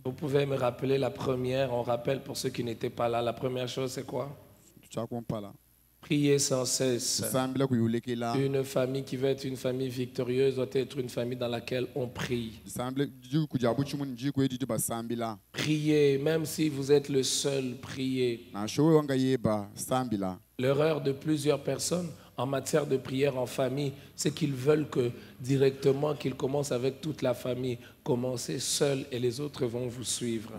Vous pouvez me rappeler la première, on rappelle pour ceux qui n'étaient pas là. La première chose, c'est quoi? Prier sans cesse. Une famille qui veut être une famille victorieuse doit être une famille dans laquelle on prie. Priez, même si vous êtes le seul, priez. L'erreur de plusieurs personnes en matière de prière en famille, c'est qu'ils veulent que directement qu'ils commencent avec toute la famille. Commencez seul et les autres vont vous suivre.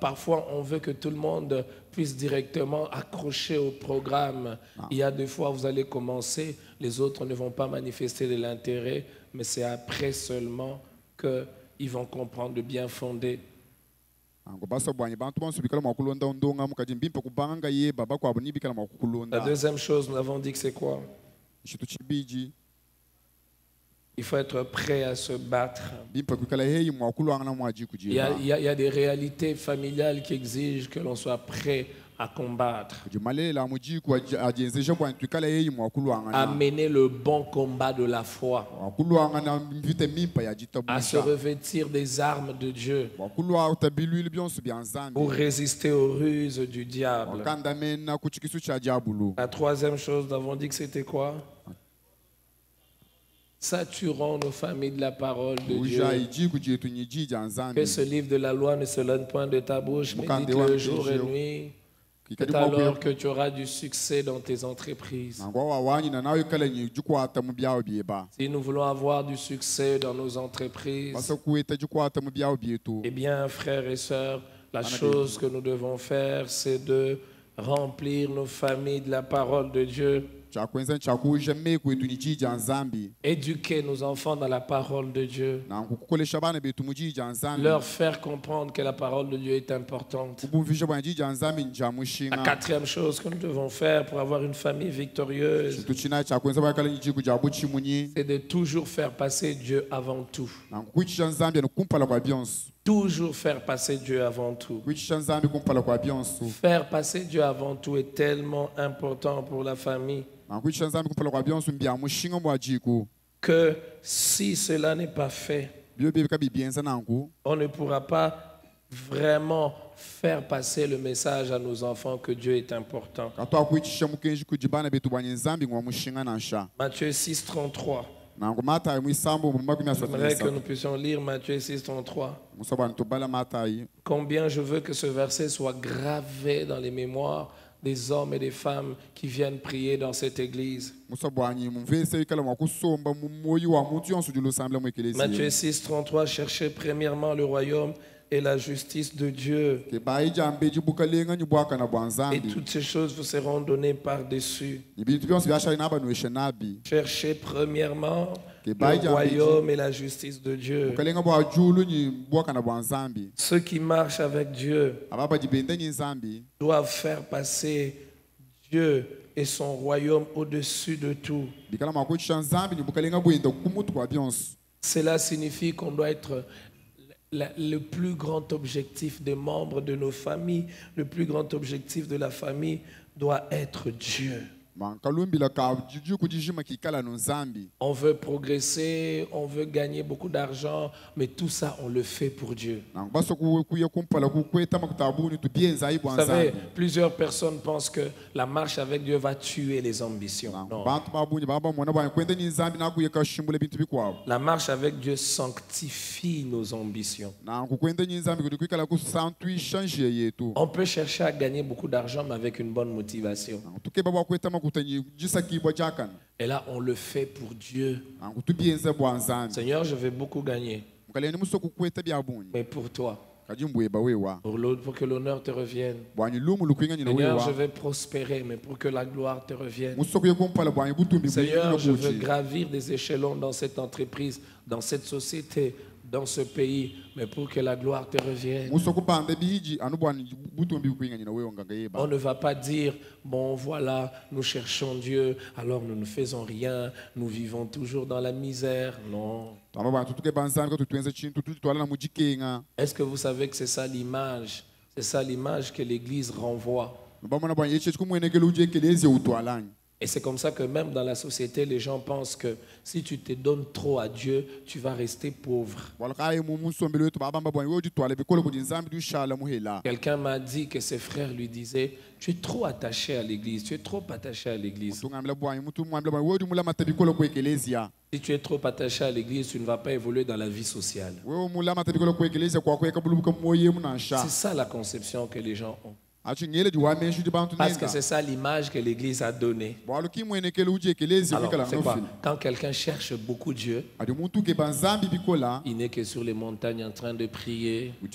Parfois, on veut que tout le monde puisse directement accrocher au programme. Il y a des fois où vous allez commencer, les autres ne vont pas manifester de l'intérêt, mais c'est après seulement qu'ils vont comprendre le bien fondé. La deuxième chose, nous avons dit que c'est quoi? Il faut être prêt à se battre. Il y a des réalités familiales qui exigent que l'on soit prêt à combattre. À mener le bon combat de la foi. À se revêtir des armes de Dieu. Pour résister aux ruses du diable. La troisième chose, nous avons dit que c'était quoi? Saturons nos familles de la parole de Dieu. Que ce livre de la loi ne se donne point de ta bouche, mais dites-le jour et nuit. C'est alors que tu auras du succès dans tes entreprises. Si nous voulons avoir du succès dans nos entreprises, eh bien, frères et sœurs, la chose que nous devons faire, c'est de remplir nos familles de la parole de Dieu. Éduquer nos enfants dans la parole de Dieu. Leur faire comprendre que la parole de Dieu est importante. La quatrième chose que nous devons faire pour avoir une famille victorieuse, c'est de toujours faire passer Dieu avant tout. Toujours faire passer Dieu avant tout. Faire passer Dieu avant tout est tellement important pour la famille que si cela n'est pas fait, on ne pourra pas vraiment faire passer le message à nos enfants que Dieu est important. Matthieu 6, 33. J'aimerais que nous puissions lire Matthieu 6, 33. Combien je veux que ce verset soit gravé dans les mémoires des hommes et des femmes qui viennent prier dans cette église. Matthieu 6, 33, cherchez premièrement le royaume et la justice de Dieu. Et toutes ces choses vous seront données par-dessus. Cherchez premièrement le royaume et la justice de Dieu. Ceux qui marchent avec Dieu doivent faire passer Dieu et son royaume au-dessus de tout. Cela signifie qu'on doit être le plus grand objectif des membres de nos familles, le plus grand objectif de la famille doit être Dieu. On veut progresser, on veut gagner beaucoup d'argent, mais tout ça, on le fait pour Dieu. Vous savez, plusieurs personnes pensent que la marche avec Dieu va tuer les ambitions. Non. La marche avec Dieu sanctifie nos ambitions. On peut chercher à gagner beaucoup d'argent, mais avec une bonne motivation. Et là, on le fait pour Dieu. Seigneur, je vais beaucoup gagner. Mais pour toi. Pour que l'honneur te revienne. Seigneur, je vais prospérer, mais pour que la gloire te revienne. Seigneur, je veux gravir des échelons dans cette entreprise, dans cette société, dans ce pays, mais pour que la gloire te revienne. On ne va pas dire, bon voilà, nous cherchons Dieu, alors nous ne faisons rien, nous vivons toujours dans la misère. Non. Est-ce que vous savez que c'est ça l'image? C'est ça l'image que l'Église renvoie. Et c'est comme ça que même dans la société, les gens pensent que si tu te donnes trop à Dieu, tu vas rester pauvre. Quelqu'un m'a dit que ses frères lui disaient, tu es trop attaché à l'église, tu es trop attaché à l'église. Si tu es trop attaché à l'église, tu ne vas pas évoluer dans la vie sociale. C'est ça la conception que les gens ont. Parce que c'est ça l'image que l'Église a donnée. Alors, c'est quoi? Quand quelqu'un cherche beaucoup Dieu, il n'est que sur les montagnes en train de prier. Il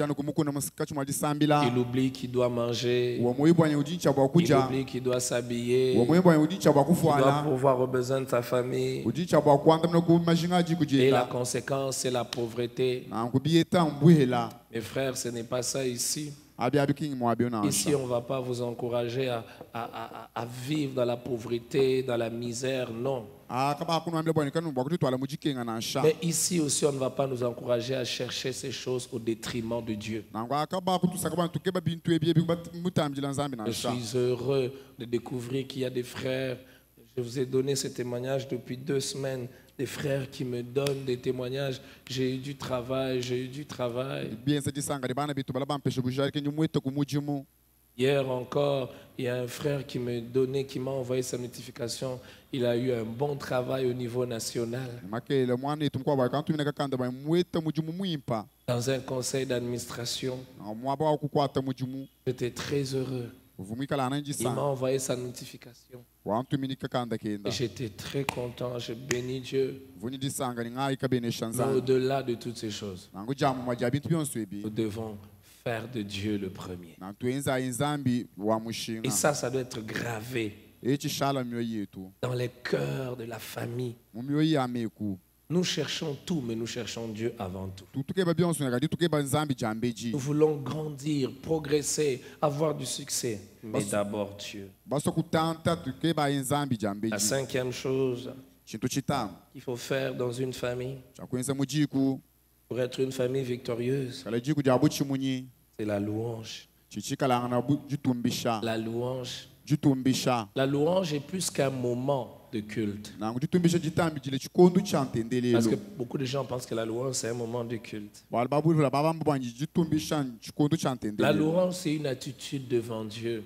oublie qu'il doit manger. Il oublie qu'il doit s'habiller. Il doit pourvoir aux besoins de sa famille. Et la conséquence, c'est la pauvreté. Mes frères, ce n'est pas ça ici. Ici, on ne va pas vous encourager à vivre dans la pauvreté, dans la misère, non. Mais ici aussi, on ne va pas nous encourager à chercher ces choses au détriment de Dieu. Je suis heureux de découvrir qu'il y a des frères. Je vous ai donné ce témoignage depuis 2 semaines. Des frères qui me donnent des témoignages. J'ai eu du travail, j'ai eu du travail. Hier encore, il y a un frère qui m'a envoyé sa notification. Il a eu un bon travail au niveau national. Dans un conseil d'administration. J'étais très heureux. Il m'a envoyé sa notification. Et j'étais très content, je bénis Dieu. Mais au-delà de toutes ces choses, nous devons faire de Dieu le premier. Et ça doit être gravé dans les cœurs de la famille. Nous cherchons tout, mais nous cherchons Dieu avant tout. Nous voulons grandir, progresser, avoir du succès, mais d'abord Dieu. La 5e chose qu'il faut faire dans une famille, pour être une famille victorieuse, c'est la louange. La louange. La louange est plus qu'un moment de culte. Parce que beaucoup de gens pensent que la louange c'est un moment de culte. La louange c'est une attitude devant Dieu.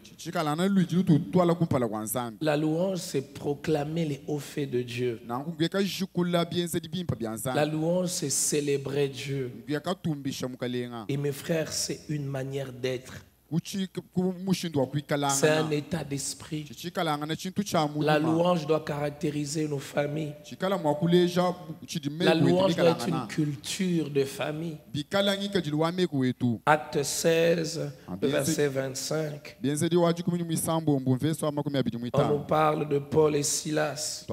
La louange c'est proclamer les hauts faits de Dieu. La louange c'est célébrer Dieu. Et mes frères, c'est une manière d'être. C'est un état d'esprit. La louange doit caractériser nos familles. La louange doit être une culture de famille. Acte 16, verset 25. On nous parle de Paul et Silas.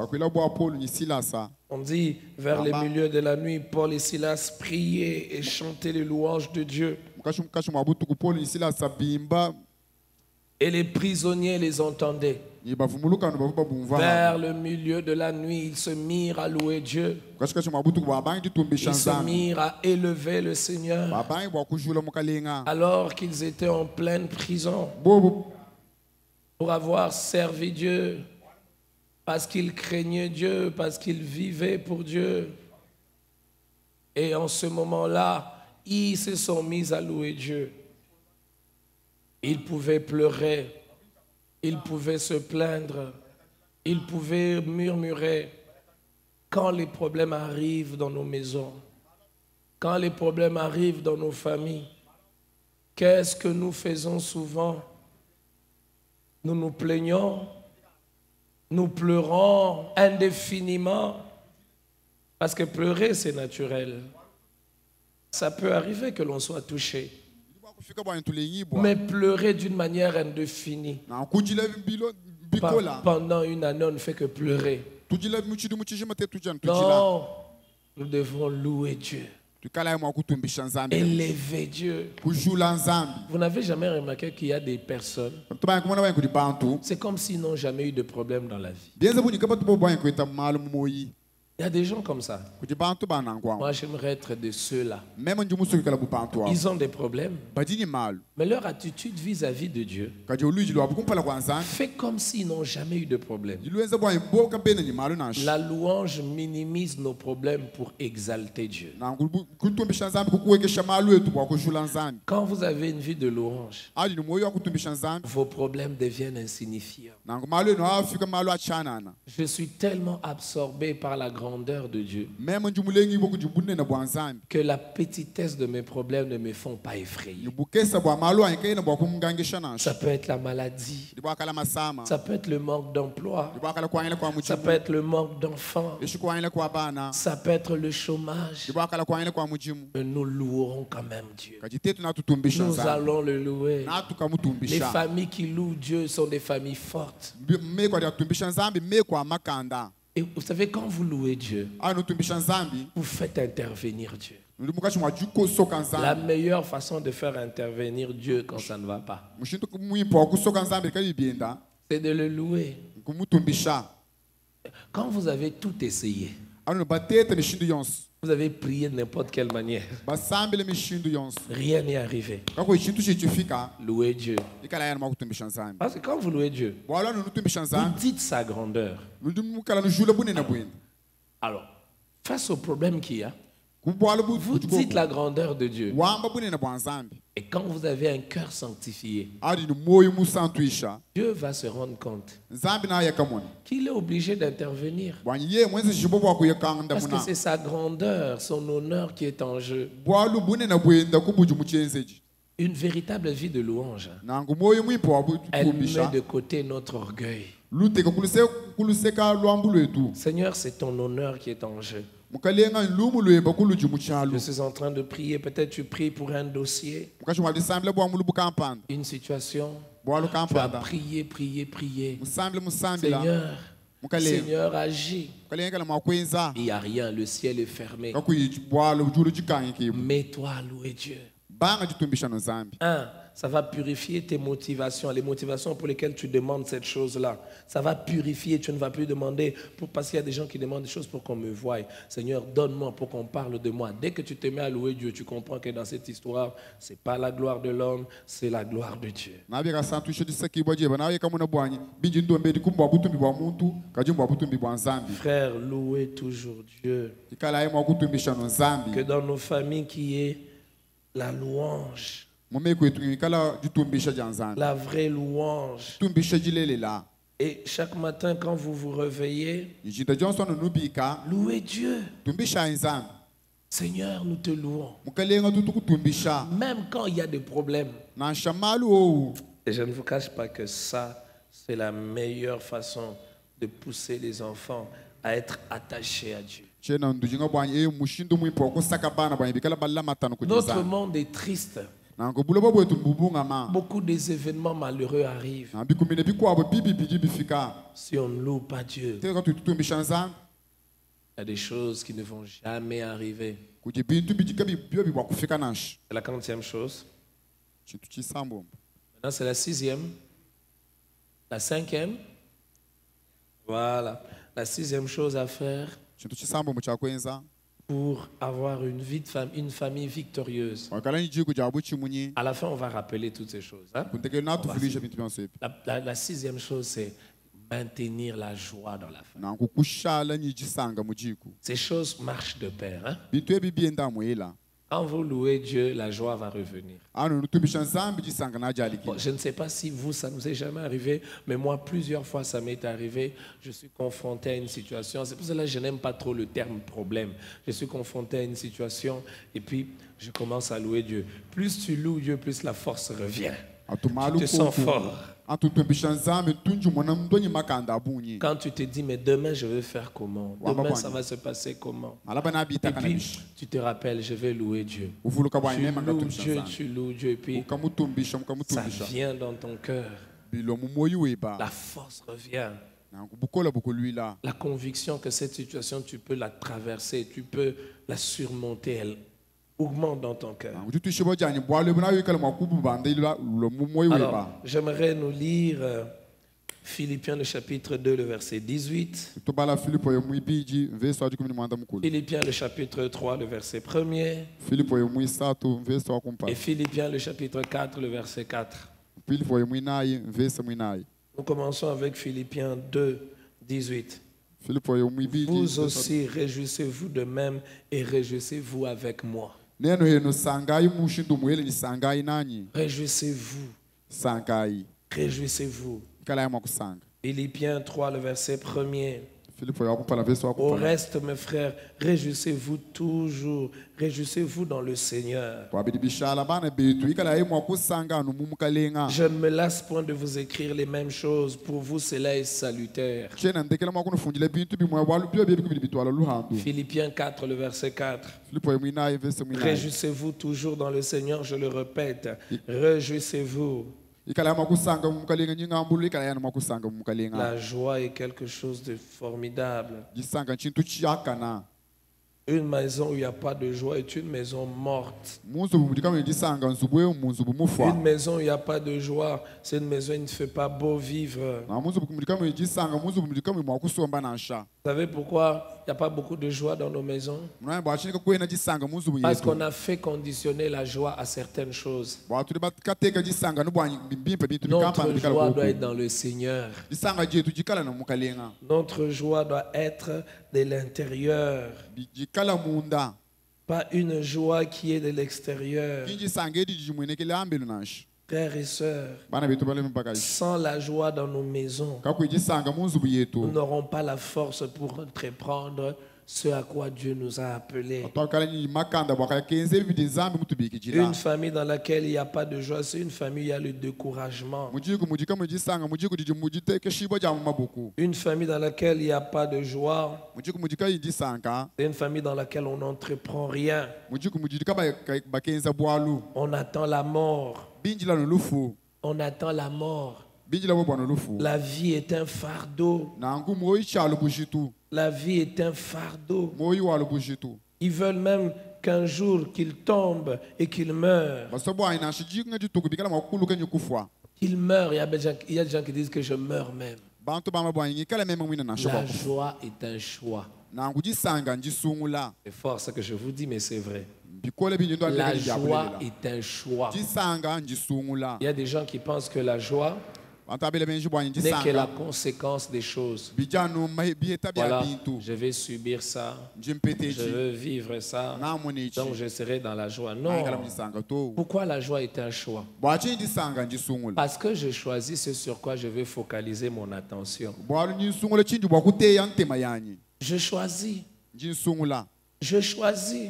On dit, vers les milieux de la nuit, Paul et Silas priaient et chantaient les louanges de Dieu. Et les prisonniers les entendaient. Vers le milieu de la nuit, ils se mirent à louer Dieu. Ils se mirent à élever le Seigneur. Alors qu'ils étaient en pleine prison pour avoir servi Dieu. Parce qu'ils craignaient Dieu, parce qu'ils vivaient pour Dieu. Et en ce moment-là, ils se sont mis à louer Dieu. Ils pouvaient pleurer, ils pouvaient se plaindre, ils pouvaient murmurer. Quand les problèmes arrivent dans nos maisons, quand les problèmes arrivent dans nos familles, qu'est-ce que nous faisons souvent? Nous nous plaignons, nous pleurons indéfiniment, parce que pleurer c'est naturel. Ça peut arriver que l'on soit touché. Mais pleurer d'une manière indéfinie. Pendant une année, on ne fait que pleurer. Non, nous devons louer Dieu. Élever Dieu. Vous n'avez jamais remarqué qu'il y a des personnes, c'est comme s'ils n'ont jamais eu de problème dans la vie. Il y a des gens comme ça. Moi, j'aimerais être de ceux-là. Ils ont des problèmes. Mais leur attitude vis-à-vis de Dieu fait comme s'ils n'ont jamais eu de problème. La louange minimise nos problèmes pour exalter Dieu. Quand vous avez une vie de louange, vos problèmes deviennent insignifiants. Je suis tellement absorbé par la grandeur de Dieu que la petitesse de mes problèmes ne me font pas effrayer. Ça peut être la maladie, ça peut être le manque d'emploi, ça peut être le manque d'enfants, ça peut être le chômage. Mais nous louerons quand même Dieu. Nous allons le louer. Les familles qui louent Dieu sont des familles fortes. Et vous savez, quand vous louez Dieu, vous faites intervenir Dieu. La meilleure façon de faire intervenir Dieu quand ça ne va pas, c'est de le louer. Quand vous avez tout essayé, vous avez prié de n'importe quelle manière, rien n'est arrivé, louez Dieu. Parce que quand vous louez Dieu, vous dites sa grandeur. Alors, face au problème qu'il y a, vous dites la grandeur de Dieu. Et quand vous avez un cœur sanctifié, Dieu va se rendre compte qu'il est obligé d'intervenir. Parce que c'est sa grandeur, son honneur qui est en jeu. Une véritable vie de louange, elle met de côté notre orgueil. Seigneur, c'est ton honneur qui est en jeu. Je suis en train de prier. Peut-être tu pries pour un dossier, une situation. Tu as prié, prié, prié. Seigneur, agis. Il n'y a rien, le ciel est fermé. Mets-toi à louer Dieu. Ça va purifier tes motivations, les motivations pour lesquelles tu demandes cette chose-là. Ça va purifier, tu ne vas plus demander, parce qu'il y a des gens qui demandent des choses pour qu'on me voie. Seigneur, donne-moi pour qu'on parle de moi. Dès que tu te mets à louer Dieu, tu comprends que dans cette histoire, ce n'est pas la gloire de l'homme, c'est la gloire de Dieu. Frère, louez toujours Dieu. Que dans nos familles qui est la louange, la vraie louange. Et chaque matin quand vous vous réveillez, louez Dieu. Seigneur, nous te louons. Même quand il y a des problèmes. Et je ne vous cache pas que ça, c'est la meilleure façon de pousser les enfants à être attachés à Dieu. Notre monde est triste. Beaucoup des événements malheureux arrivent. Si on ne loue pas Dieu, il y a des choses qui ne vont jamais arriver. C'est la 40e chose. Maintenant, c'est la 6e. La 5e. Voilà. La 6e chose à faire pour avoir une famille victorieuse. À la fin, on va rappeler toutes ces choses. Hein? La 6e chose, c'est maintenir la joie dans la famille. Ces choses marchent de pair. Hein? Quand vous louez Dieu, la joie va revenir. Bon, je ne sais pas si vous, ça ne vous est jamais arrivé, mais moi, plusieurs fois, ça m'est arrivé. Je suis confronté à une situation. C'est pour cela que je n'aime pas trop le terme problème. Je suis confronté à une situation et puis je commence à louer Dieu. Plus tu loues Dieu, plus la force revient. Tu te sens fort. Quand tu te dis, mais demain je vais faire comment? Demain ça va se passer comment? Et puis tu te rappelles, je vais louer Dieu. Tu loues Dieu, et puis ça vient dans ton cœur. La force revient. La conviction que cette situation, tu peux la traverser, tu peux la surmonter, elle augmente dans ton cœur. Alors, j'aimerais nous lire Philippiens le chapitre 2, le verset 18. Philippiens le chapitre 3, le verset 1er. Et Philippiens le chapitre 4, le verset 4. Nous commençons avec Philippiens 2, 18. Vous aussi réjouissez-vous de même et réjouissez-vous avec moi. Réjouissez-vous. Réjouissez-vous. Philippiens 3, le verset 1er. Au reste, mes frères, réjouissez-vous toujours, réjouissez-vous dans le Seigneur. Je ne me lasse point de vous écrire les mêmes choses, pour vous cela est salutaire. Philippiens 4, le verset 4. Réjouissez-vous toujours dans le Seigneur, je le répète, réjouissez-vous. La joie est quelque chose de formidable. Une maison où il n'y a pas de joie est une maison morte. Une maison où il n'y a pas de joie, c'est une maison où il ne fait pas beau vivre. Vous savez pourquoi il n'y a pas beaucoup de joie dans nos maisons? Parce qu'on a fait conditionner la joie à certaines choses. Notre joie doit être dans le Seigneur. Notre joie doit être de l'intérieur. Pas une joie qui est de l'extérieur. Frères et sœurs, sans la joie dans nos maisons, nous n'aurons pas la force pour entreprendre ce à quoi Dieu nous a appelés. Une famille dans laquelle il n'y a pas de joie, c'est une famille où il y a le découragement. Une famille dans laquelle il n'y a pas de joie, c'est une famille dans laquelle on n'entreprend rien. On attend la mort. On attend la mort. La vie est un fardeau. La vie est un fardeau. Ils veulent même qu'un jour qu'il tombe et qu'il meure. Qu'il meure. Il y a des gens qui disent que je meurs même. La joie est un choix. C'est fort ce que je vous dis, mais c'est vrai. La joie est un choix. Il y a des gens qui pensent que la joie n'est que la conséquence des choses. Voilà, je vais subir ça, je veux vivre ça, donc je serai dans la joie. Non. Pourquoi la joie est un choix? Parce que je choisis ce sur quoi je vais focaliser mon attention. Je choisis. Je choisis.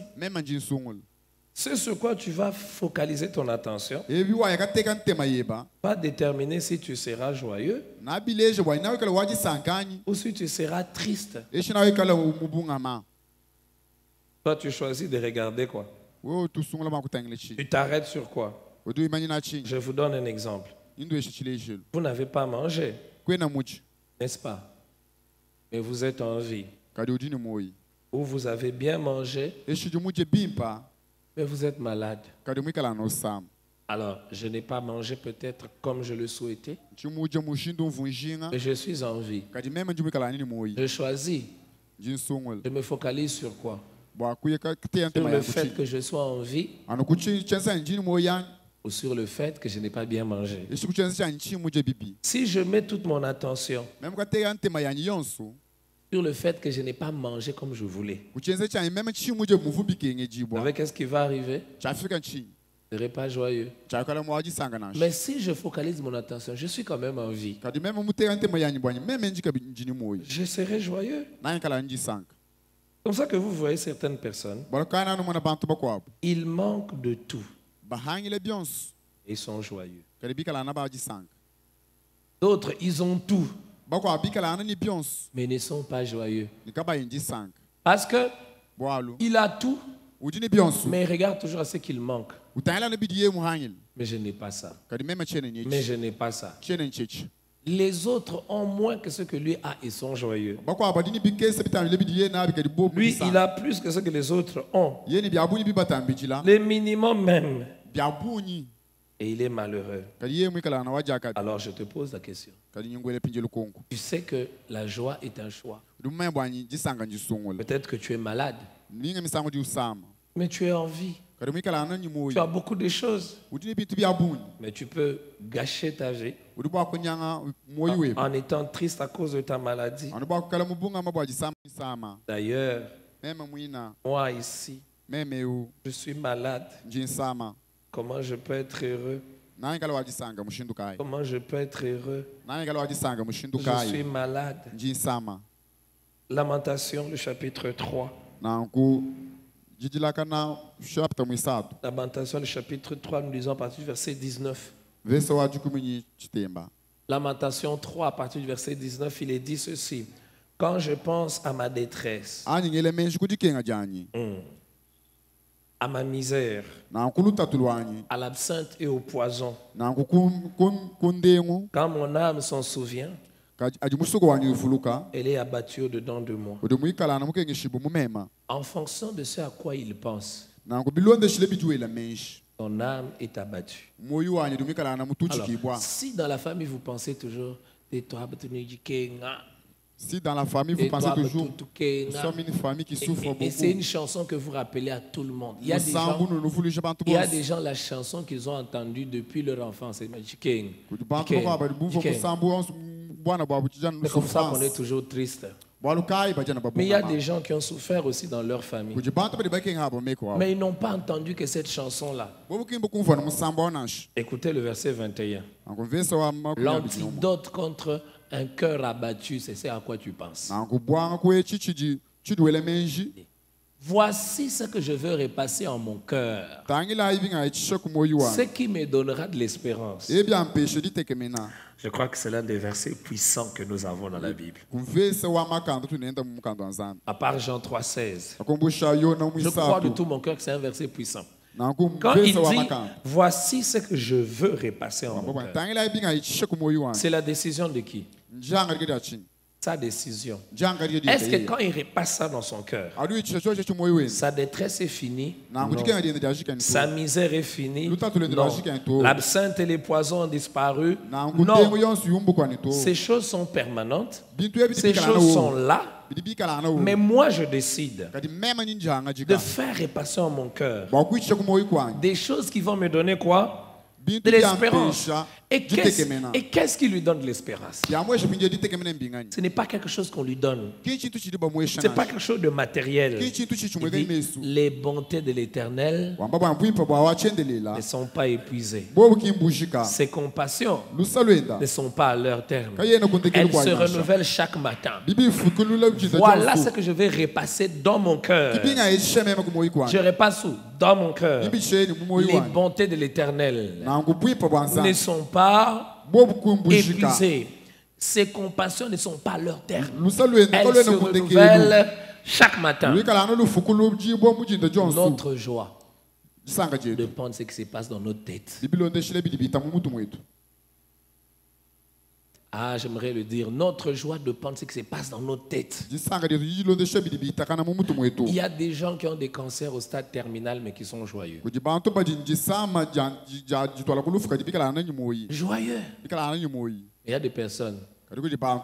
Ce sur quoi tu vas focaliser ton attention va déterminer si tu seras joyeux ou si tu seras triste. Toi, tu choisis de regarder quoi? Tu t'arrêtes sur quoi? Je vous donne un exemple. Vous n'avez pas mangé, n'est-ce pas? Mais vous êtes en vie. Ou vous avez bien mangé, mais vous êtes malade. Alors, je n'ai pas mangé peut-être comme je le souhaitais, mais je suis en vie. Je choisis. Je me focalise sur quoi? Sur le fait que je sois en vie ou sur le fait que je n'ai pas bien mangé. Si je mets toute mon attention sur le fait que je n'ai pas mangé comme je voulais, avec qu'est-ce qui va arriver? Je ne serai pas joyeux. Mais si je focalise mon attention, je suis quand même en vie, je serai joyeux. Comme ça que vous voyez certaines personnes, ils manquent de tout. Ils sont joyeux. D'autres, ils ont tout, mais ne sont pas joyeux. Parce que il a tout, mais il regarde toujours à ce qu'il manque. Mais je n'ai pas ça. Mais je n'ai pas ça. Les autres ont moins que ce que lui a et sont joyeux. Lui, il a plus que ce que les autres ont. Les minimums même. et il est malheureux. Alors je te pose la question. Tu sais que la joie est un choix. Peut-être que tu es malade, mais tu es en vie. Tu as beaucoup de choses, mais tu peux gâcher ta vie en étant triste à cause de ta maladie. D'ailleurs, moi ici, je suis malade. Comment je peux être heureux? Comment je peux être heureux? Je suis malade. Lamentation, le chapitre 3. Lamentation, le chapitre 3, nous lisons à partir du verset 19. Lamentation 3, à partir du verset 19, il est dit ceci. Quand je pense à ma détresse, à ma misère, à l'absinthe et au poison, quand mon âme s'en souvient, elle est abattue au-dedans de moi. En fonction de ce à quoi il pense, ton âme est abattue. Alors, si dans la famille vous pensez toujours, si dans la famille vous pensez toujours, nous sommes une famille qui souffre beaucoup. Et c'est une chanson que vous rappelez à tout le monde. Il y a des gens, la chanson qu'ils ont entendue depuis leur enfance. C'est comme ça qu'on est toujours triste. Mais il y a des gens qui ont souffert aussi dans leur famille. Mais ils n'ont pas entendu que cette chanson-là. Écoutez le verset 21. L'antidote contre un cœur abattu, c'est ce à quoi tu penses. Voici ce que je veux repasser en mon cœur, ce qui me donnera de l'espérance. Je crois que c'est l'un des versets puissants que nous avons dans la Bible. À part Jean 3,16. Je crois de tout mon cœur que c'est un verset puissant. Quand il dit, voici ce que je veux repasser en mon cœur, c'est la décision de qui? Sa décision. Est-ce que quand il repasse ça dans son cœur, sa détresse est finie? Non. Sa misère est finie? Non. L'absinthe et les poisons ont disparu? Non. Ces choses sont permanentes. Ces choses sont là. Mais moi, je décide de faire repasser en mon cœur des choses qui vont me donner quoi? De l'espérance. Et qu'est-ce qui lui donne de l'espérance? Ce n'est pas quelque chose qu'on lui donne. Ce n'est pas quelque chose de matériel. Les bontés de l'Éternel ne sont pas épuisées. Ses compassions ne sont pas à leur terme. Elles se renouvellent chaque matin. Voilà ce que je vais repasser dans mon cœur. Je repasse où? Dans mon cœur. Les bontés de l'Éternel ne sont pas épuisées. Ses compassions ne sont pas à leur terme. Elles se renouvellent chaque matin. Notre joie dépend de ce qui se passe dans notre tête. Ah, j'aimerais le dire. Notre joie dépend de ce qui se passe dans notre tête. Il y a des gens qui ont des cancers au stade terminal mais qui sont joyeux. Joyeux. Il y a des personnes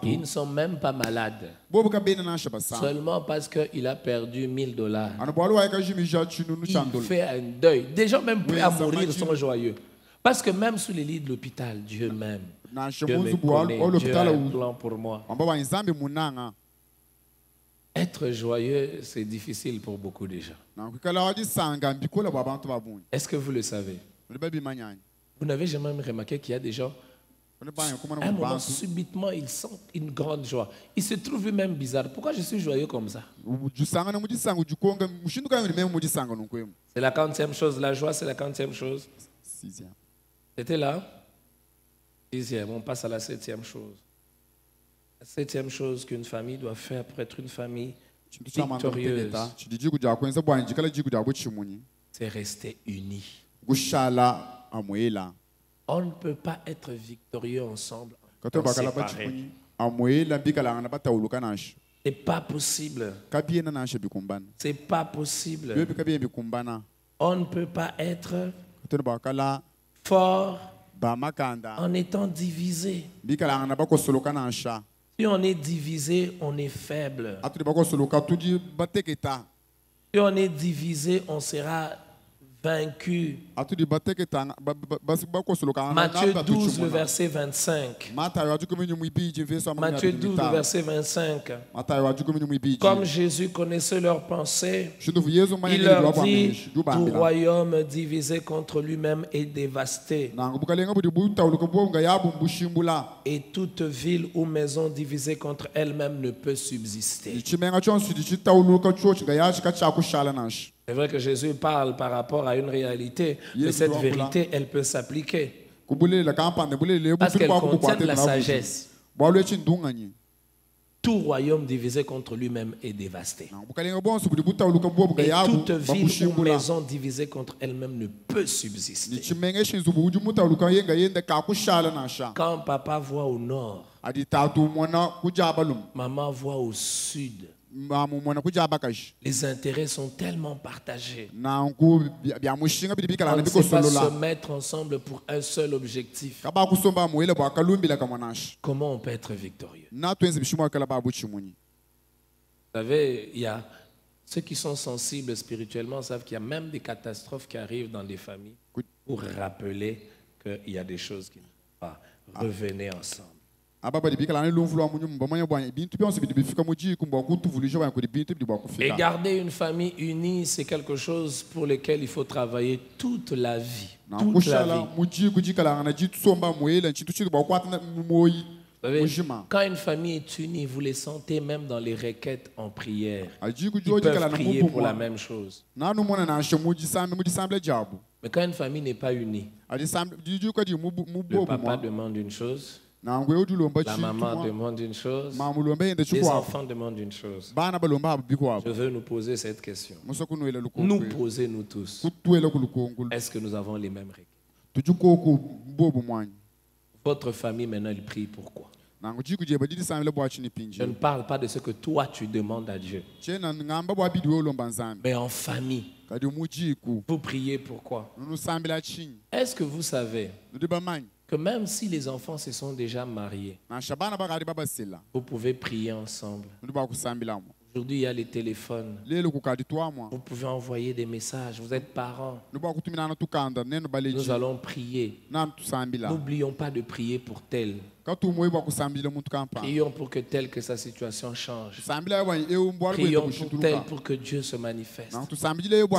qui ne sont même pas malades. Seulement parce qu'il a perdu $1000. Il fait un deuil. Des gens même prêts à mourir sont joyeux. Parce que même sous les lits de l'hôpital, Dieu m'aime. Dieu me connaît. Dieu a un plan pour moi. Être joyeux, c'est difficile pour beaucoup de gens. Est-ce que vous le savez? Vous n'avez jamais remarqué qu'il y a des gens, à un moment, subitement, ils sentent une grande joie. Ils se trouvent eux-mêmes bizarres. Pourquoi je suis joyeux comme ça? C'est la 40e chose. La joie, c'est la 40e chose. C'était là? 6e. On passe à la 7e chose. La 7e chose qu'une famille doit faire pour être une famille victorieuse, c'est rester unis. On ne peut pas être victorieux ensemble. C'est pas possible. C'est pas possible. On ne peut pas être fort en étant divisé. Si on est divisé, on est faible. Si on est divisé, on sera vaincu. Matthieu 12, le verset 25. Matthieu 12, le verset 25. Comme Jésus connaissait leurs pensées, il leur dit, tout royaume divisé contre lui-même est dévasté. Et toute ville ou maison divisée contre elle-même ne peut subsister. C'est vrai que Jésus parle par rapport à une réalité, mais cette vérité, elle peut s'appliquer. Parce qu'elle contient de la sagesse. Tout royaume divisé contre lui-même est dévasté. Et toute ville ou maison divisée contre elle-même ne peut subsister. Quand papa voit au nord, maman voit au sud, les intérêts sont tellement partagés. On ne sait pas se mettre ensemble pour un seul objectif. Comment on peut être victorieux? Vous savez, il y a ceux qui sont sensibles spirituellement savent qu'il y a même des catastrophes qui arrivent dans des familles pour rappeler qu'il y a des choses qui ne vont pas. Revenez ensemble. Et garder une famille unie, c'est quelque chose pour lequel il faut travailler toute la vie. Toute la vie. Vous savez, quand une famille est unie, vous les sentez même dans les requêtes en prière. Ils peuvent prier pour la même chose. Mais quand une famille n'est pas unie, le papa demande une chose, la maman demande une chose, les enfants demandent une chose. Je veux nous poser cette question. Nous poser, nous tous. Est-ce que nous avons les mêmes requêtes? Votre famille maintenant, elle prie pourquoi? Je ne parle pas de ce que toi tu demandes à Dieu. Mais en famille, vous priez pourquoi? Est-ce que vous savez que même si les enfants se sont déjà mariés, vous pouvez prier ensemble? Aujourd'hui, il y a les téléphones. Vous pouvez envoyer des messages. Vous êtes parents. Nous allons prier. N'oublions pas de prier pour tel. Prions pour que tel que sa situation change. Prions pour tel pour que Dieu se manifeste. C'est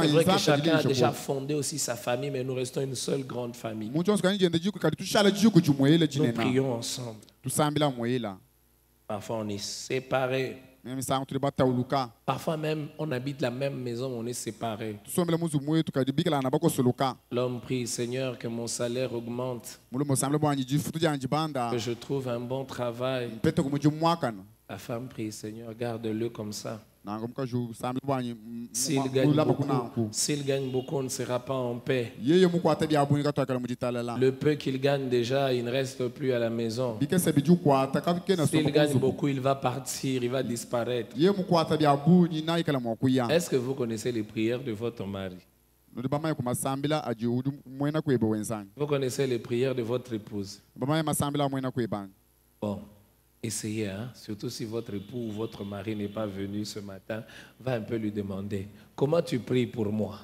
vrai que chacun a déjà fondé aussi sa famille, mais nous restons une seule grande famille. Nous prions ensemble. Parfois on est séparés. Parfois même, on habite la même maison, on est séparés. L'homme prie, Seigneur, que mon salaire augmente, que je trouve un bon travail. La femme prie, Seigneur, garde-le comme ça. S'il gagne beaucoup, on ne sera pas en paix. Le peu qu'il gagne déjà, il ne reste plus à la maison. S'il gagne beaucoup, il va partir, il va disparaître. Est-ce que vous connaissez les prières de votre mari? Vous connaissez les prières de votre épouse? Bon. Essayez, hein? Surtout si votre époux ou votre mari n'est pas venu ce matin, va un peu lui demander, comment tu pries pour moi?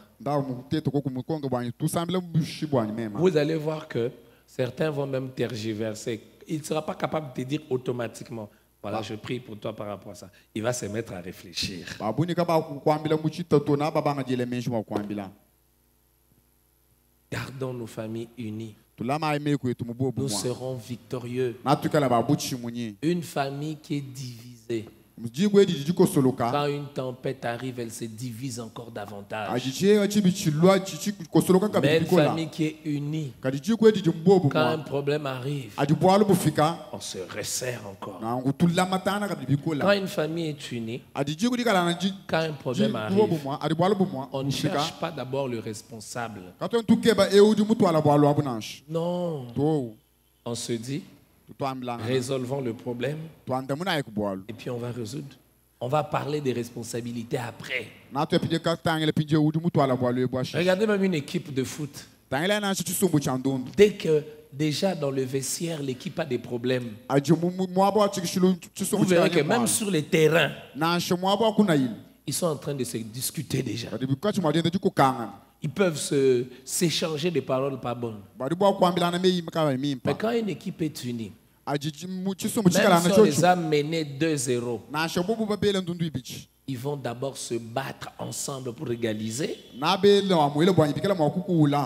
Vous allez voir que certains vont même tergiverser. Il ne sera pas capable de te dire automatiquement, voilà, je prie pour toi par rapport à ça. Il va se mettre à réfléchir. Gardons nos familles unies. Nous serons victorieux. Une famille qui est divisée, quand une tempête arrive, elle se divise encore davantage. Mais une famille qui est unie, quand un problème arrive, on se resserre encore. Quand une famille est unie, quand un problème arrive, on ne cherche pas d'abord le responsable. Non. On se dit, résolvons le problème et puis on va résoudre. On va parler des responsabilités après. Regardez même une équipe de foot. Dès que déjà dans le vestiaire, l'équipe a des problèmes, vous verrez que même sur les terrains, ils sont en train de se discuter déjà. Ils peuvent s'échanger des paroles pas bonnes. Mais quand une équipe est unie, même si on les a menés 2-0, ils vont d'abord se battre ensemble pour égaliser.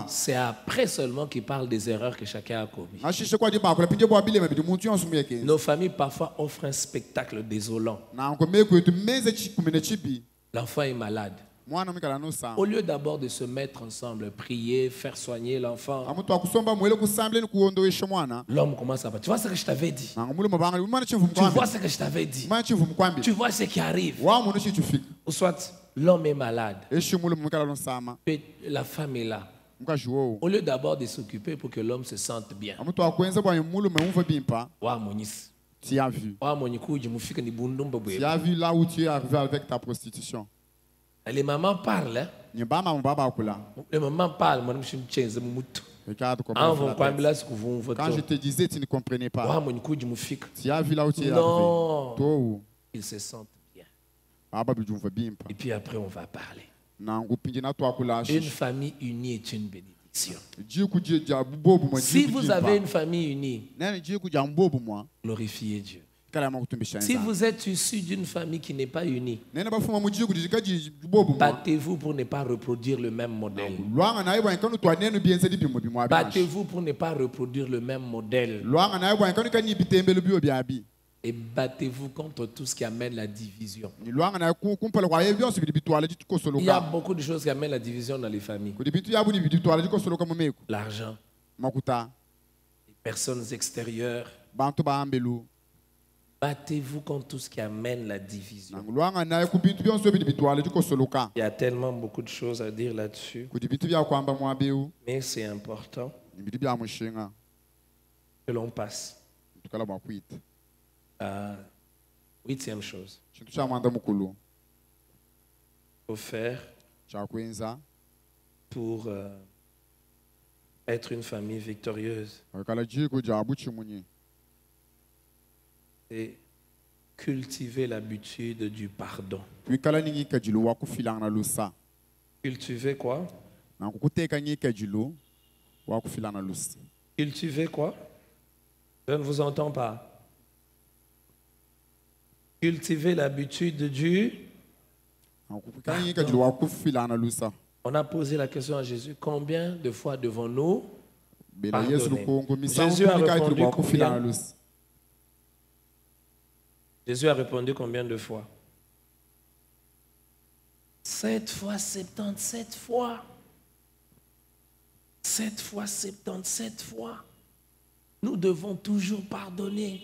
C'est après seulement qu'ils parlent des erreurs que chacun a commises. Nos familles parfois offrent un spectacle désolant. L'enfant est malade. Au lieu d'abord de se mettre ensemble, prier, faire soigner l'enfant, l'homme commence à parler. Tu vois ce que je t'avais dit? Tu vois ce que je t'avais dit? Tu vois ce qui arrive? Ou soit l'homme est malade et la femme est là. Au lieu d'abord de s'occuper pour que l'homme se sente bien. Tu as vu. Tu as vu là où tu es arrivé avec ta prostitution. Les mamans parlent. Hein? Les mamans parlent. Regarde comment quand je te disais, tu ne comprenais pas. Tu as vu là où tu es arrivé. Non. Ils se sentent bien. Et puis après, on va parler. Une famille unie est une bénédiction. Si vous avez une famille unie, glorifiez Dieu. Si vous êtes issu d'une famille qui n'est pas unie, battez-vous pour ne pas reproduire le même modèle. Battez-vous pour ne pas reproduire le même modèle. Et battez-vous contre tout ce qui amène la division. Il y a beaucoup de choses qui amènent la division dans les familles. L'argent, les personnes extérieures. Battez-vous contre tout ce qui amène la division. Il y a tellement beaucoup de choses à dire là-dessus. Mais c'est important que l'on passe à 8e chose. Il faut faire pour être une famille victorieuse. Et cultiver l'habitude du pardon. Cultiver quoi? Cultiver quoi? Je ne vous entends pas. Cultiver l'habitude du pardon. On a posé la question à Jésus, combien de fois devons-nous pardonner? Jésus a répondu combien? Jésus a répondu combien de fois? 7 fois 77 fois. 7 fois 77 fois. Nous devons toujours pardonner.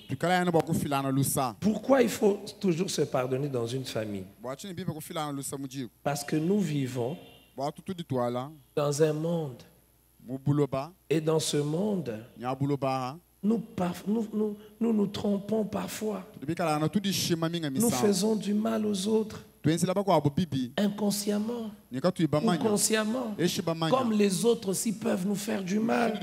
Pourquoi il faut toujours se pardonner dans une famille? Parce que nous vivons dans un monde. Et dans ce monde, nous nous trompons parfois. Nous faisons du mal aux autres. Inconsciemment ou consciemment. Comme les autres aussi peuvent nous faire du mal.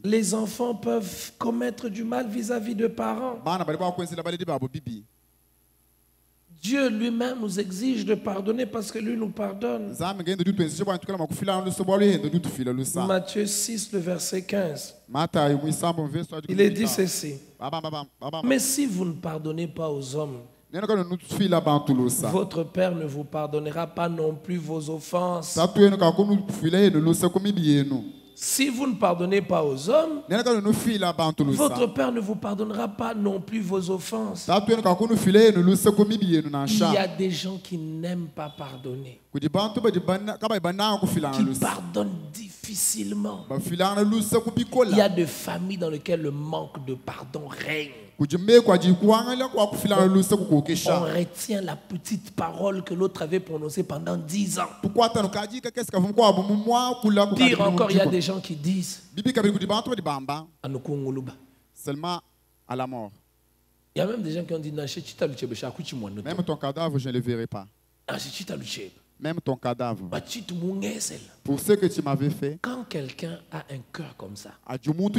Les enfants peuvent commettre du mal vis-à-vis de parents. Dieu lui-même nous exige de pardonner parce que lui nous pardonne. Matthieu 6, le verset 15. Il est dit ceci. Mais si vous ne pardonnez pas aux hommes, votre Père ne vous pardonnera pas non plus vos offenses. Si vous ne pardonnez pas aux hommes, votre Père ne vous pardonnera pas non plus vos offenses. Il y a des gens qui n'aiment pas pardonner, qui pardonnent difficilement. Il y a des familles dans lesquelles le manque de pardon règne. On retient la petite parole que l'autre avait prononcée pendant 10 ans. Pire encore, il y a des gens qui disent seulement à la mort. Il y a même des gens qui ont dit même ton cadavre, je ne le verrai pas. Même ton cadavre. Pour ce que tu m'avais fait. Quand quelqu'un a un cœur comme ça, son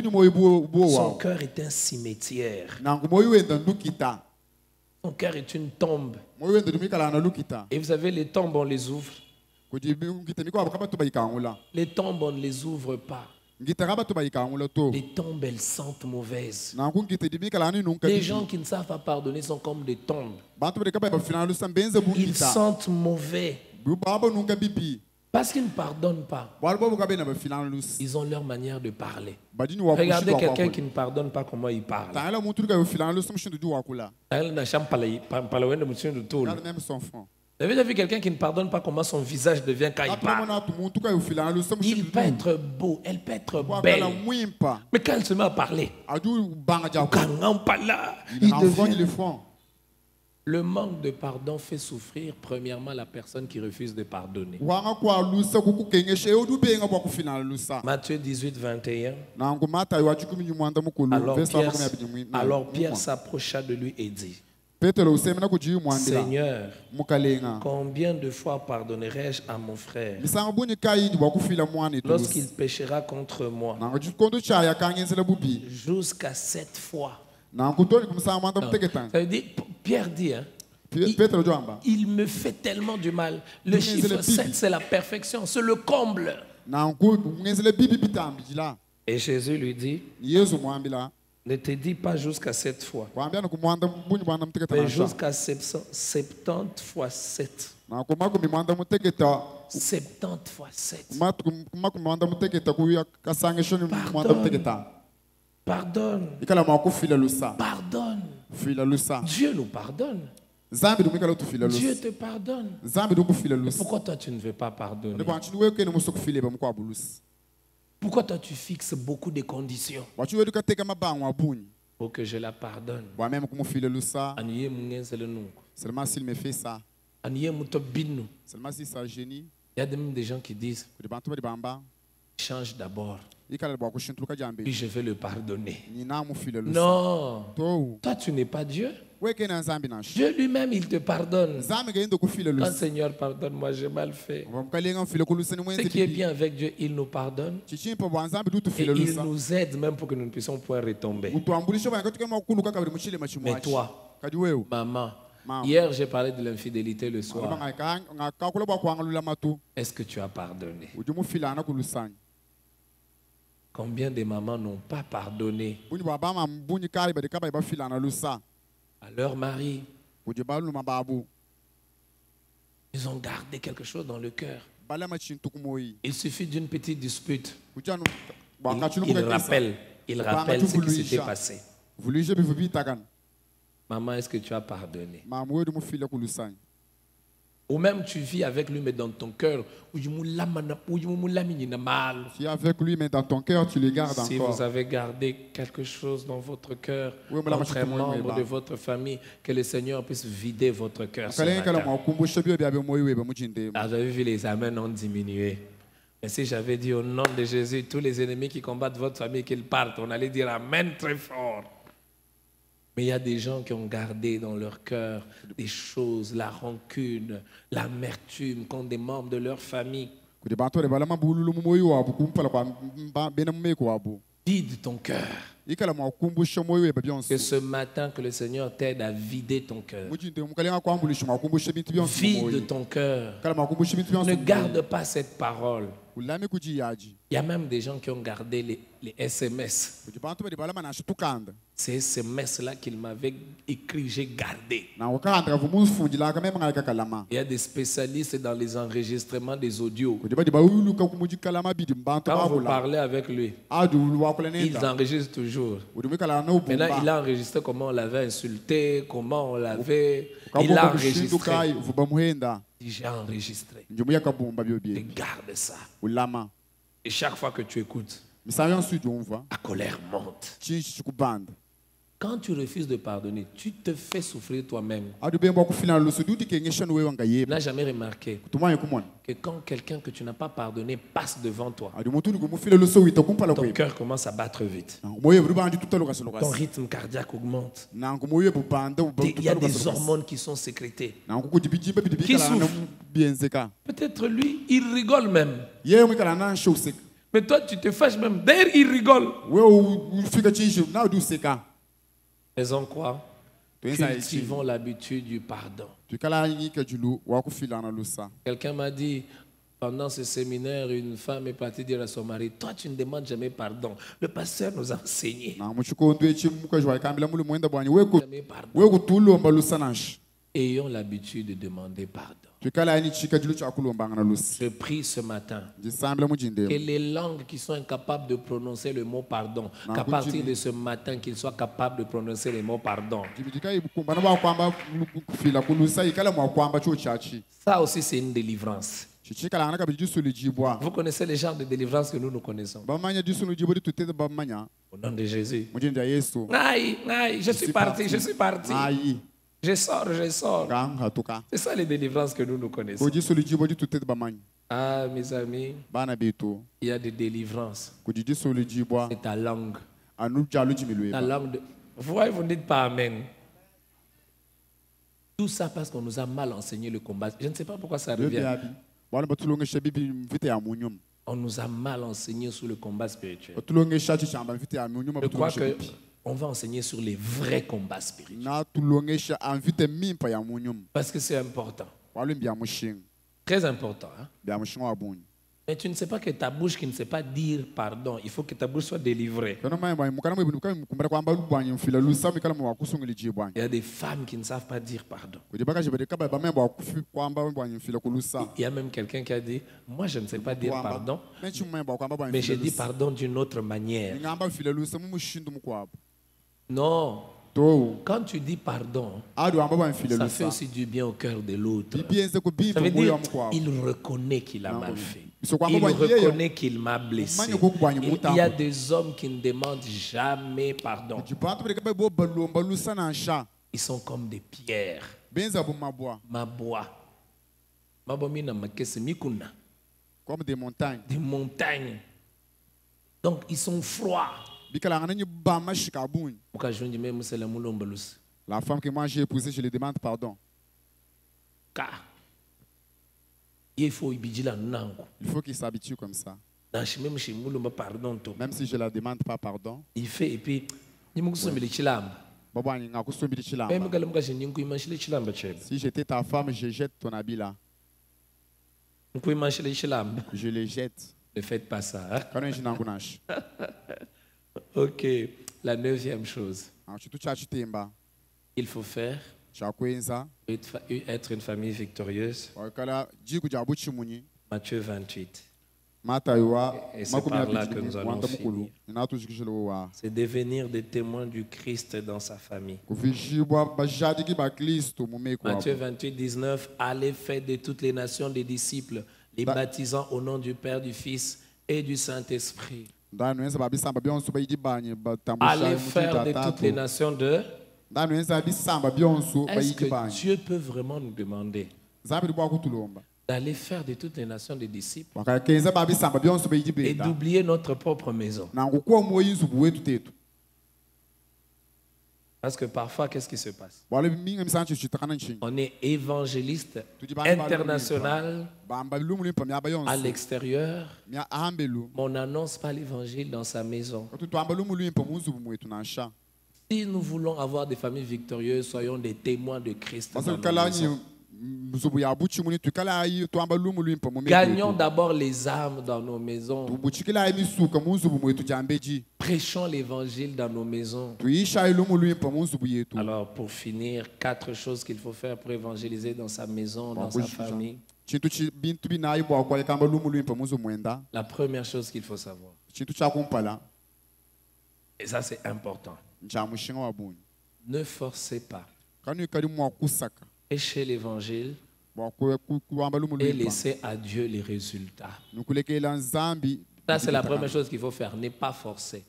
son cœur est un cimetière. Son cœur est une tombe. Et vous savez, les tombes, on les ouvre. Les tombes, on ne les ouvre pas. Les tombes, elles sentent mauvaises. Les gens qui ne savent pas pardonner sont comme des tombes. Ils sentent mauvais. Parce qu'ils ne pardonnent pas. Ils ont leur manière de parler. Regardez quelqu'un qui ne pardonne pas comment il parle. Même son front. Vous avez déjà vu quelqu'un qui ne pardonne pas comment son visage devient quand il parle? Il peut être beau, elle peut être belle. Mais quand elle se met à parler, il devient... Le manque de pardon fait souffrir premièrement la personne qui refuse de pardonner. Matthieu 18, 21. Alors Pierre s'approcha de lui et dit: Seigneur, combien de fois pardonnerai-je à mon frère lorsqu'il péchera contre moi? Jusqu'à 7 fois. Ça veut dire, Pierre dit, hein, il me fait tellement du mal. Le chiffre 7, c'est la perfection, c'est le comble. Et Jésus lui dit: ne te dis pas jusqu'à 7 fois, mais jusqu'à 70 fois 7. 70 fois 7. Pardonne. Pardonne. Dieu nous pardonne. Dieu te pardonne. Et pourquoi toi tu ne veux pas pardonner? Pourquoi toi tu fixes beaucoup de conditions pour que je la pardonne? Seulement s'il me fait ça. Seulement s'il s'agénie. Il y a même des gens qui disent: change d'abord, puis je vais le pardonner. Non, toi tu n'es pas Dieu. Dieu lui-même, il te pardonne. Oh Seigneur, pardonne-moi, j'ai mal fait. Ce qui est bien avec Dieu, il nous pardonne. Et il nous aide même pour que nous ne puissions point retomber. Mais toi, maman, hier j'ai parlé de l'infidélité le soir. Est-ce que tu as pardonné? Combien de mamans n'ont pas pardonné à leur mari? Ils ont gardé quelque chose dans le cœur. Il suffit d'une petite dispute. Il rappelle ce qui s'était passé. Maman, est-ce que tu as pardonné? Ou même tu vis avec lui mais dans ton cœur. Si avec lui mais dans ton cœur tu le gardes encore. Si vous avez gardé quelque chose dans votre cœur, contre un membre de votre famille, que le Seigneur puisse vider votre cœur ce matin. Ah, j'avais vu les amens ont diminué. Mais si j'avais dit au nom de Jésus, tous les ennemis qui combattent votre famille, qu'ils partent, on allait dire amen très fort. Mais il y a des gens qui ont gardé dans leur cœur des choses, la rancune, l'amertume contre des membres de leur famille. Vide ton cœur. Que ce matin, que le Seigneur t'aide à vider ton cœur. Vide ton cœur. Ne garde pas cette parole. Il y a même des gens qui ont gardé les SMS. Ces SMS-là qu'il m'avait écrit, j'ai gardé. Il y a des spécialistes dans les enregistrements des audios. Quand vous parlez avec lui, ils enregistrent toujours. Maintenant, il a enregistré comment on l'avait insulté, comment on l'avait... Il a enregistré. J'ai enregistré. Et garde ça. Et chaque fois que tu écoutes, la colère monte. Quand tu refuses de pardonner, tu te fais souffrir toi-même. Tu n'as jamais remarqué que quand quelqu'un que tu n'as pas pardonné passe devant toi, ton cœur commence à battre vite. Ton rythme cardiaque augmente. Il y a des hormones qui sont sécrétées. Qui souffrent. Peut-être lui, il rigole même. Mais toi, tu te fâches même. D'ailleurs, il rigole. Faisons quoi? Cultivons l'habitude du pardon. Quelqu'un m'a dit, pendant ce séminaire, une femme est partie dire à son mari, toi tu ne demandes jamais pardon. Le pasteur nous a enseigné. Ayons l'habitude de demander pardon. Je prie ce matin que les langues qui sont incapables de prononcer le mot pardon, qu'à partir de ce matin, qu'ils soient capables de prononcer le mot pardon. Ça aussi, c'est une délivrance. Vous connaissez les genres de délivrance que nous connaissons. Au nom de Jésus. Aïe, aïe, je suis parti, je suis parti. Je sors, je sors. C'est ça les délivrances que nous connaissons. Ah, mes amis, il y a des délivrances. C'est ta langue. Ta langue Vous voyez, vous ne dites pas Amen. Tout ça parce qu'on nous a mal enseigné le combat. Je ne sais pas pourquoi ça revient. On nous a mal enseigné sur le combat spirituel. Je crois qu'on va enseigner sur les vrais combats spirituels. Parce que c'est important. Très important. Hein? Mais tu ne sais pas que ta bouche qui ne sait pas dire pardon, il faut que ta bouche soit délivrée. Il y a des femmes qui ne savent pas dire pardon. Il y a même quelqu'un qui a dit, moi je ne sais pas dire pardon, mais je dis pardon d'une autre manière. Non. Quand tu dis pardon, ça fait aussi du bien au cœur de l'autre. Ça veut dire il reconnaît qu'il a mal fait. Il reconnaît qu'il m'a blessé. Il y a des hommes qui ne demandent jamais pardon. Ils sont comme des pierres. Comme des montagnes. Des montagnes. Donc ils sont froids. La femme que moi j'ai épousée, je lui demande pardon. Il faut qu'il s'habitue comme ça. Même si je ne la demande pas pardon. Il fait et puis si j'étais ta femme, je jette ton habit là. Je le jette. Ne faites pas ça. Hein? Ok, la 9e chose. Il faut faire être une famille victorieuse. Matthieu 28. Et c'est par là que nous allons finir. C'est devenir des témoins du Christ dans sa famille. Matthieu 28, 19. Allez faire de toutes les nations des disciples, les baptisant au nom du Père, du Fils et du Saint-Esprit. Allez faire de toutes les nations de... Est-ce que Dieu peut vraiment nous demander d'aller faire de toutes les nations des disciples et d'oublier notre propre maison? Parce que parfois, qu'est-ce qui se passe? On est évangéliste international à l'extérieur, mais on n'annonce pas l'évangile dans sa maison. Si nous voulons avoir des familles victorieuses, soyons des témoins de Christ dans nos maisons. Gagnons d'abord les âmes dans nos maisons. Prêchons l'évangile dans nos maisons. Alors, pour finir, 4 choses qu'il faut faire pour évangéliser dans sa maison, dans sa famille. La première chose qu'il faut savoir, et ça c'est important, ne forcez pas. Prêchez l'évangile et laissez à Dieu les résultats. Ça, c'est la première chose qu'il faut faire, ne pas forcer.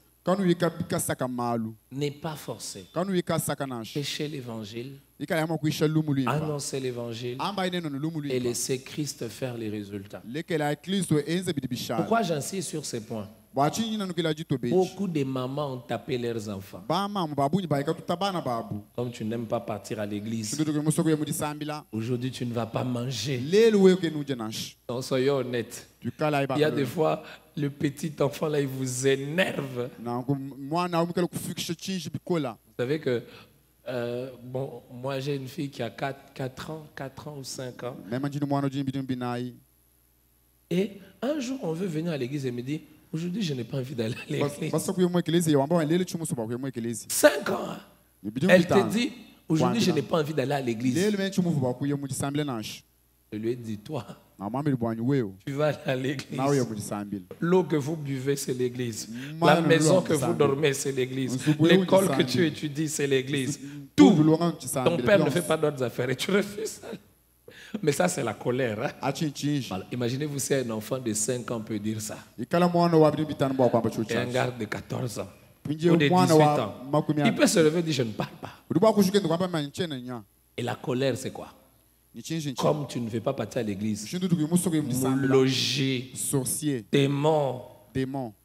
n'est pas forcé. Prêchez l'évangile, annoncer l'évangile et laisser Christ faire les résultats. Pourquoi j'insiste sur ces points? Beaucoup de mamans ont tapé leurs enfants. Comme tu n'aimes pas partir à l'église, aujourd'hui tu ne vas pas manger. Non, soyons honnêtes. Il y a des fois, le petit enfant là, il vous énerve. Vous savez que bon, moi j'ai une fille qui a 4 ans ou 5 ans. Et un jour, on veut venir à l'église et me dit, aujourd'hui, je n'ai pas envie d'aller à l'église. 5 ans. Elle te dit, aujourd'hui, je n'ai pas envie d'aller à l'église. Je lui ai dit, toi, tu vas aller à l'église. L'eau que vous buvez, c'est l'église. La maison que vous dormez, c'est l'église. L'école que tu étudies, c'est l'église. Tout. Ton père ne fait pas d'autres affaires et tu refuses ça. Mais ça, c'est la colère. Hein? Voilà. Imaginez-vous si un enfant de 5 ans peut dire ça. Et un garde de 14 ans ou de 18 ans. Il peut se lever et dire, je ne parle pas. Et la colère, c'est quoi? Comme tu ne veux pas partir à l'église, loger, démon.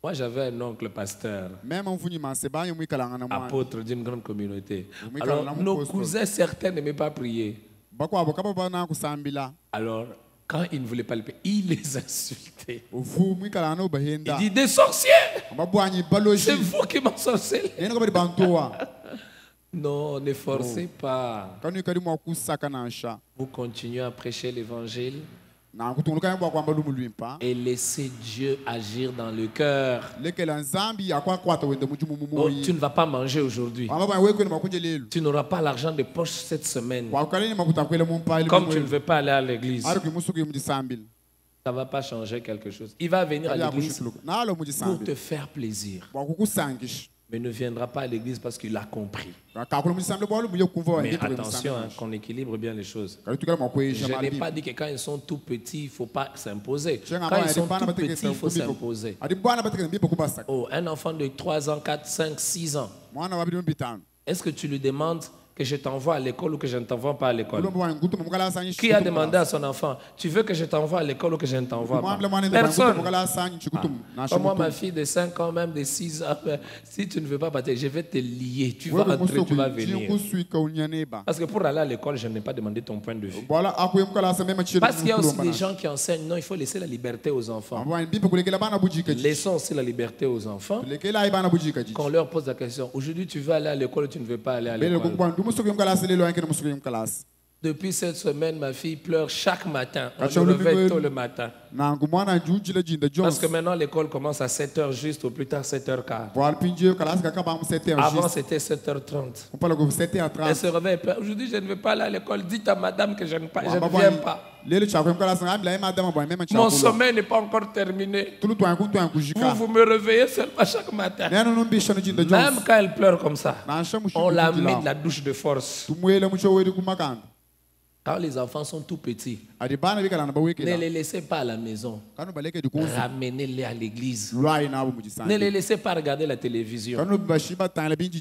Moi, j'avais un oncle pasteur, apôtre d'une grande communauté. Alors, nos cousins, certains n'aimaient pas prier. Alors, quand il ne voulait pas le payer, il les insultait. Il dit, des sorciers! C'est vous qui m'ensorcelez. Non, ne forcez pas. Vous continuez à prêcher l'évangile et laissez Dieu agir dans le cœur. Oh, tu ne vas pas manger aujourd'hui. Tu n'auras pas l'argent de poche cette semaine. Comme tu ne veux pas aller à l'église, ça ne va pas changer quelque chose. Il va venir à l'église pour te faire plaisir. Mais ne viendra pas à l'église parce qu'il a compris. Mais attention, hein, qu'on équilibre bien les choses. Je n'ai pas dit que quand ils sont tout petits, il ne faut pas s'imposer. Quand ils sont tout petits, il faut s'imposer. Oh, un enfant de 3 ans, 4, 5, 6 ans. Est-ce que tu lui demandes que je t'envoie à l'école ou que je ne t'envoie pas à l'école? Qui a demandé à son enfant, tu veux que je t'envoie à l'école ou que je ne t'envoie pas? Personne. Moi, ma fille de 5 ans, même de 6 ans, si tu ne veux pas partir, je vais te lier. Tu vas entrer, tu vas venir. Parce que pour aller à l'école, je n'ai pas demandé ton point de vue. Parce qu'il y a aussi des gens qui enseignent, non, il faut laisser la liberté aux enfants. Laissons aussi la liberté aux enfants. Quand on leur pose la question, aujourd'hui tu veux aller à l'école ou tu ne veux pas aller à l'école? Depuis cette semaine, ma fille pleure chaque matin. On se réveille tôt le matin. Parce que maintenant, l'école commence à 7h juste, ou plus tard 7h15. Avant, c'était 7h30. Elle se réveille. Aujourd'hui, je ne vais pas aller à l'école. Dites à madame que je ne viens pas. Mon sommeil n'est pas encore terminé. Vous me réveillez seulement chaque matin. Même quand elle pleure comme ça, on la met de la douche de force. Quand les enfants sont tout petits, ne les laissez pas à la maison. Ramenez-les à l'église. Ne les laissez pas regarder la télévision.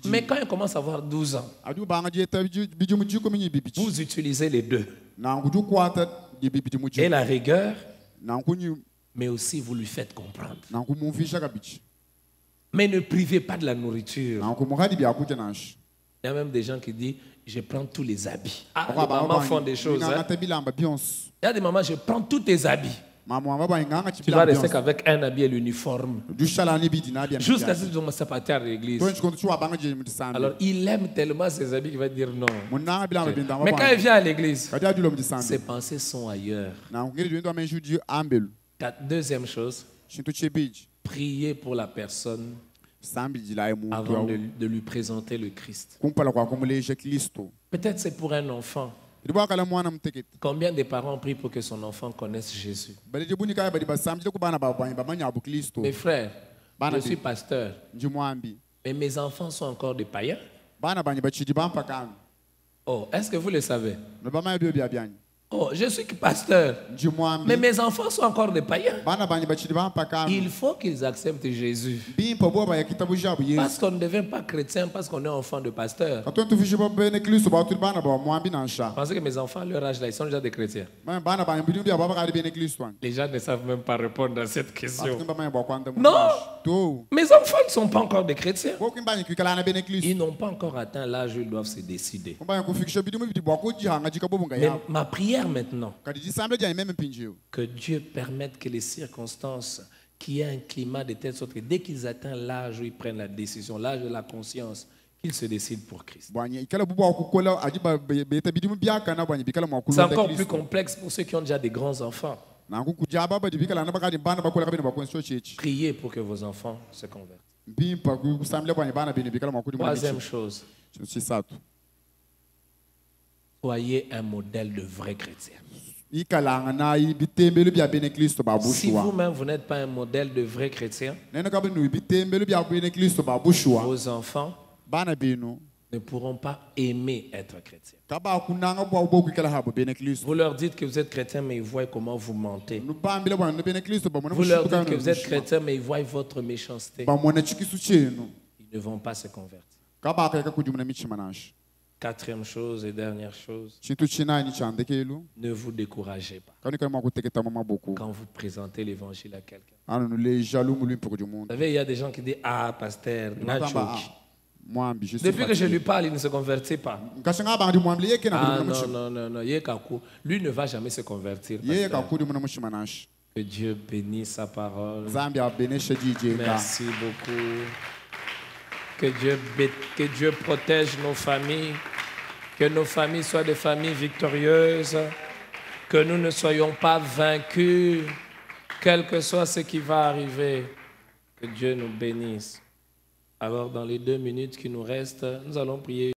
Mais quand ils commencent à avoir 12 ans, vous utilisez les deux. Et la rigueur, mais aussi vous lui faites comprendre. Mais ne privez pas de la nourriture. Il y a même des gens qui disent, je prends tous les habits. Ah, les mamans font des choses. Hein? Il y a des mamans, je prends tous tes habits. Tu vas rester qu'avec un habit et l'uniforme. Jusqu'à ce que tu commences à partir à l'église. Alors, il aime tellement ses habits qu'il va dire non. Mais quand il vient à l'église, ses pensées sont ailleurs. Deuxième chose, priez pour la personne avant de lui présenter le Christ. Peut-être c'est pour un enfant. Combien de parents prient pour que son enfant connaisse Jésus? Mes frères, je suis pasteur. Mais mes enfants sont encore des païens. Oh, est-ce que vous le savez? Oh, je suis pasteur. Mais mes enfants sont encore des païens. Il faut qu'ils acceptent Jésus. Parce qu'on ne devient pas chrétien parce qu'on est enfant de pasteur. Pensez que mes enfants, à leur âge là, ils sont déjà des chrétiens. Les gens ne savent même pas répondre à cette question. Non, mes enfants ne sont pas encore des chrétiens. Ils n'ont pas encore atteint l'âge où ils doivent se décider. Mais ma prière maintenant, que Dieu permette que les circonstances, qu'il y ait un climat de telle sorte que dès qu'ils atteignent l'âge où ils prennent la décision, l'âge de la conscience, qu'ils se décident pour Christ. C'est encore plus complexe pour ceux qui ont déjà des grands enfants. Priez pour que vos enfants se convertissent. Troisième chose. Soyez un modèle de vrai chrétien. Si vous-même vous n'êtes pas un modèle de vrai chrétien, vos enfants ne pourront pas aimer être chrétiens. Vous leur dites que vous êtes chrétien, mais ils voient comment vous mentez. Vous leur dites que vous êtes chrétien, mais ils voient votre méchanceté. Ils ne vont pas se convertir. Quatrième chose et dernière chose, ne vous découragez pas quand vous présentez l'évangile à quelqu'un. Vous savez, il y a des gens qui disent « Ah, pasteur, depuis que je lui parle, il ne se convertit pas. » Ah non, lui ne va jamais se convertir. Que Dieu bénisse sa parole. Merci beaucoup. Que Dieu protège nos familles. Que nos familles soient des familles victorieuses. Que nous ne soyons pas vaincus, quel que soit ce qui va arriver. Que Dieu nous bénisse. Alors, dans les 2 minutes qui nous restent, nous allons prier.